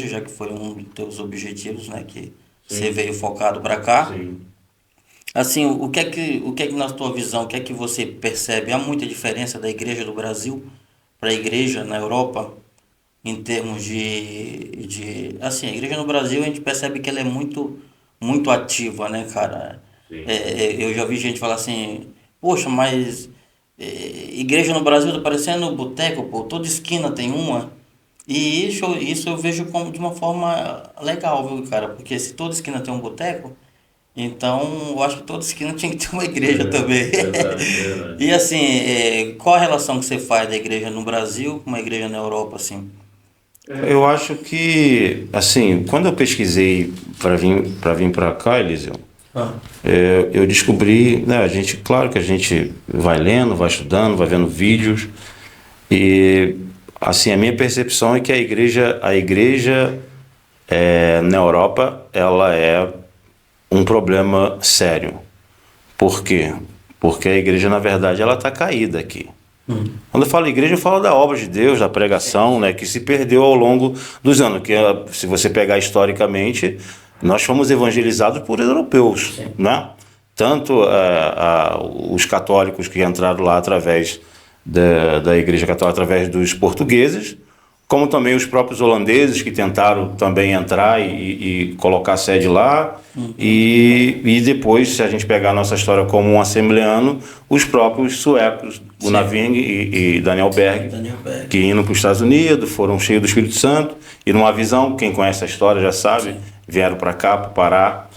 já que foi um dos teus objetivos, né, que você Sim, veio focado para cá. sim. Assim, o que é que na tua visão, o que é que você percebe? Há muita diferença da igreja do Brasil para a igreja na Europa em termos assim, a igreja no Brasil a gente percebe que ela é muito ativa, né, cara? Sim. Eu já vi gente falar assim, poxa, mas igreja no Brasil tá parecendo boteco, pô, toda esquina tem uma. E isso eu vejo como de uma forma legal, viu, cara? Porque se toda esquina tem um boteco, então eu acho que toda esquina tinha que ter uma igreja também. Verdade, verdade. E assim, qual a relação que você faz da igreja no Brasil com uma igreja na Europa, assim? Eu acho que, assim, quando eu pesquisei para vir para cá, Eliseu, Ah, eu descobri, né, claro que a gente vai lendo, vai estudando, vai vendo vídeos e, assim, a minha percepção é que a igreja na Europa, ela é um problema sério. Por quê? Porque a igreja, na verdade, ela está caída aqui. Quando eu falo igreja, eu falo da obra de Deus, da pregação, né, que se perdeu ao longo dos anos. Que se você pegar historicamente, nós fomos evangelizados por europeus, sim. né? Tanto os católicos que entraram lá através da igreja católica, através dos portugueses, como também os próprios holandeses que tentaram também entrar e colocar sede lá. E depois, se a gente pegar a nossa história como um assembleano, os próprios suecos, Sim. Gunnar Wing e Daniel Berg, Daniel Berg. que indo para os Estados Unidos, foram cheios do Espírito Santo, e numa visão, quem conhece a história já sabe, Sim. vieram para cá, para o Pará,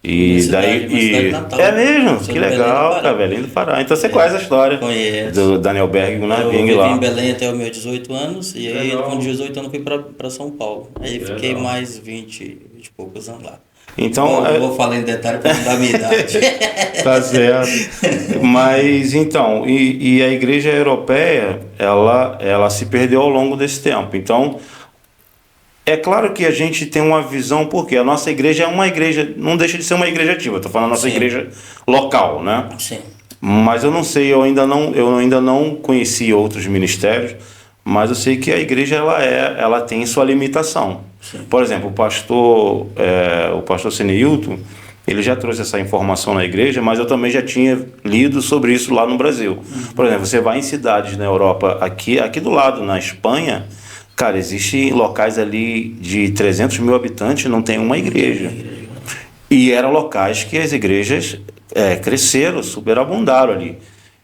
Minha e cidade, minha cidade natal. é mesmo, Sou que de Belém do legal, Pará. cara, Belém do Pará. Então você conhece a história Conheço. do Daniel Berg e Gunnar Eu Wing vivi em lá. Belém até os meus 18 anos e aí com Legal. 18 anos fui para São Paulo. Aí fiquei Legal. mais 20 e poucos anos lá. Então, Não vou falar em detalhe para não dar minha idade. tá certo. Mas então, e a igreja europeia, ela se perdeu ao longo desse tempo. Então, é claro que a gente tem uma visão, porque a nossa igreja é uma igreja, não deixa de ser uma igreja ativa, estou falando a nossa Sim, igreja local, né? sim, Mas eu não sei, eu ainda não conheci outros ministérios, mas eu sei que a igreja ela tem sua limitação. sim. Por exemplo, o pastor Senilton, ele já trouxe essa informação na igreja, mas eu também já tinha lido sobre isso lá no Brasil. Por exemplo, você vai em cidades na Europa, aqui do lado, na Espanha, cara, existem locais ali de 300 mil habitantes, não tem uma igreja. E eram locais que as igrejas cresceram, superabundaram ali.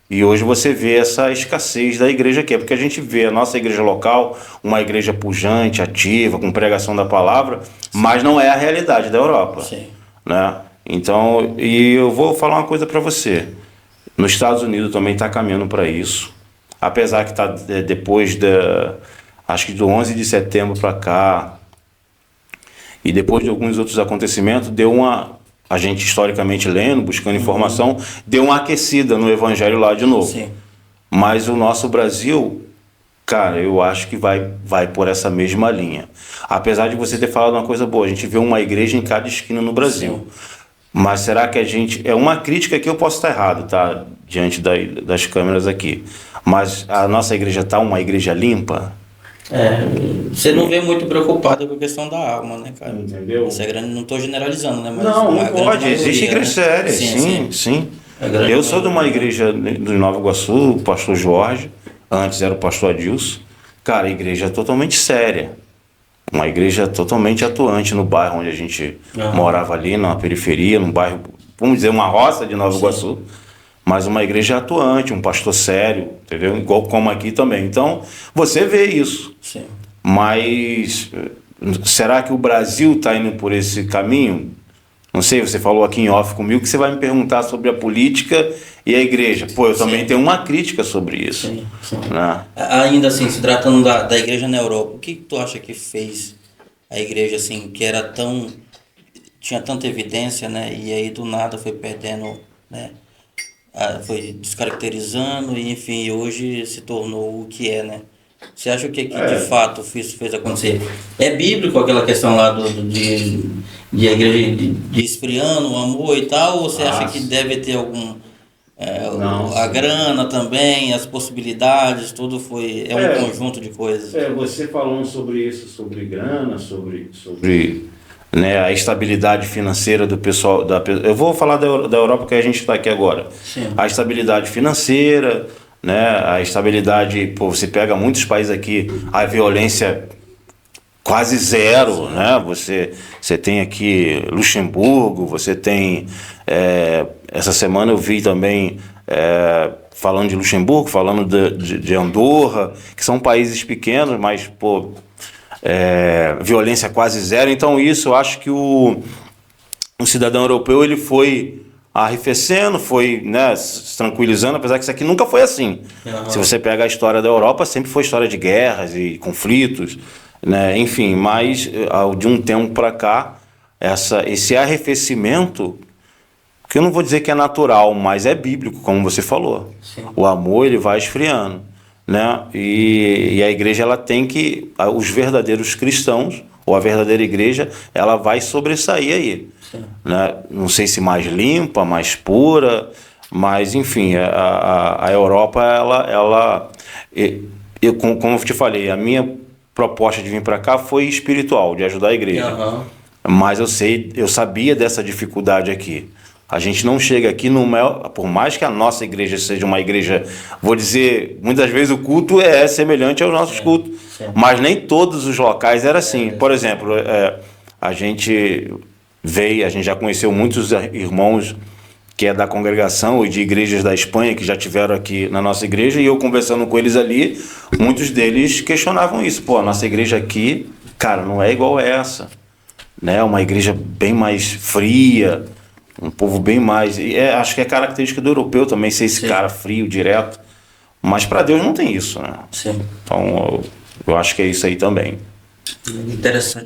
E hoje você vê essa escassez da igreja aqui, porque a gente vê a nossa igreja local, uma igreja pujante, ativa, com pregação da palavra, mas não é a realidade da Europa, Sim. né? Então, e eu vou falar uma coisa para você. Nos Estados Unidos também está caminhando para isso, apesar que está depois acho que do 11 de setembro para cá, e depois de alguns outros acontecimentos, a gente historicamente lendo, buscando informação, deu uma aquecida no evangelho lá de novo. Sim. Mas o nosso Brasil, cara, eu acho que vai por essa mesma linha. Apesar de você ter falado uma coisa boa, a gente vê uma igreja em cada esquina no Brasil. Mas será que a gente... É uma crítica que eu posso estar errado, tá? Diante das câmeras aqui. Mas a nossa igreja está uma igreja limpa? Você não vê muito preocupado com a questão da alma, né, cara? Entendeu? Isso é grande, não estou generalizando, né? Mas Não, não a grande pode. maioria, Existe igreja né? séria, Sim, sim, sim. A grande Eu sou de uma maioria. igreja do Nova Iguaçu, o pastor Jorge, antes era o pastor Adilson. Cara, a igreja é totalmente séria. Uma igreja totalmente atuante no bairro onde a gente morava ali, na periferia, num bairro, vamos dizer, uma roça de Nova Iguaçu. Mas uma igreja atuante, um pastor sério, entendeu? Igual como aqui também. Então, você vê isso. Sim. Mas será que o Brasil está indo por esse caminho? Não sei, você falou aqui em off comigo que você vai me perguntar sobre a política e a igreja. Pô, eu também tenho uma crítica sobre isso. Sim, sim. Né? Ainda assim, se tratando da igreja na Europa, o que tu acha que fez a igreja assim, que era tinha tanta evidência, né? E aí do nada foi perdendo, né? Foi descaracterizando e enfim, hoje se tornou o que é, né? Você acha que de fato fez acontecer? É bíblico aquela questão lá de a igreja de esfriando o amor e tal, ou você acha que deve ter Não, a sim. grana também, as possibilidades, tudo foi. É um conjunto de coisas. Você falando sobre isso, sobre grana, sobre né, a estabilidade financeira do pessoal. Eu vou falar da Europa que a gente está aqui agora. Sim. A estabilidade financeira, né, a estabilidade. Pô, você pega muitos países aqui, a violência quase zero, né? Você tem aqui Luxemburgo, você tem. Essa semana eu vi também. Falando de Luxemburgo, falando de Andorra, que são países pequenos, mas pô, violência quase zero. Então isso eu acho que o cidadão europeu ele foi arrefecendo, foi, né, se tranquilizando, apesar que isso aqui nunca foi assim. Uhum. Se você pega a história da Europa, sempre foi história de guerras e conflitos, né, enfim, mas de um tempo para cá, esse arrefecimento, que eu não vou dizer que é natural, mas é bíblico, como você falou. Sim. O amor ele vai esfriando, né? E a igreja ela tem que, os verdadeiros cristãos ou a verdadeira igreja, ela vai sobressair aí, né? Não sei se mais limpa, mais pura, mas enfim, a Europa como eu te falei, a minha proposta de vir para cá foi espiritual, de ajudar a igreja. Uhum. Mas eu sabia dessa dificuldade aqui. A gente não chega aqui por mais que a nossa igreja seja uma igreja, vou dizer, muitas vezes o culto é semelhante aos nossos cultos, mas nem todos os locais era assim. Por exemplo, a gente já conheceu muitos irmãos que é da congregação e de igrejas da Espanha que já tiveram aqui na nossa igreja, e eu conversando com eles ali, muitos deles questionavam isso. Pô, a nossa igreja aqui, cara, não é igual essa, né? Uma igreja bem mais fria, um povo bem mais... acho que é característica do europeu também ser esse cara frio, direto. Mas para Deus não tem isso, né? Sim. Então eu acho que é isso aí também. Interessante.